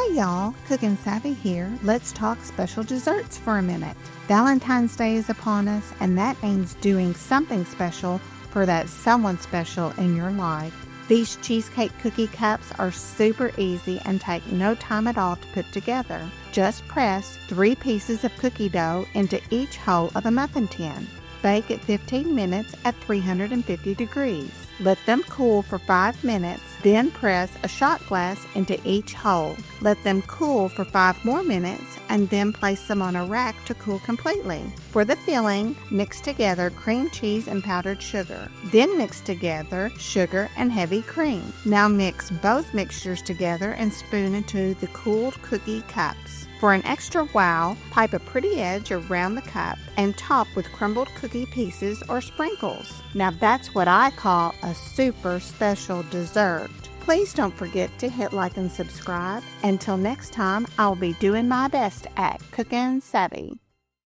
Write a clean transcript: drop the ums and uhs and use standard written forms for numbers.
Hey y'all, Cookin' Savvy here. Let's talk special desserts for a minute. Valentine's Day is upon us, and that means doing something special for that someone special in your life. These Cheesecake Cookie Cups are super easy and take no time at all to put together. Just press 3 pieces of cookie dough into each hole of a muffin tin. Bake at 15 minutes at 350 degrees. Let them cool for 5 minutes, then press a shot glass into each hole. Let them cool for 5 more minutes and then place them on a rack to cool completely. For the filling, mix together cream cheese and powdered sugar. Then mix together sugar and heavy cream. Now mix both mixtures together and spoon into the cooled cookie cups. For an extra wow, pipe a pretty edge around the cup and top with crumbled cookie pieces or sprinkles. Now that's what I call a super special dessert. Please don't forget to hit like and subscribe. Until next time, I'll be doing my best at Cookin' Savvy.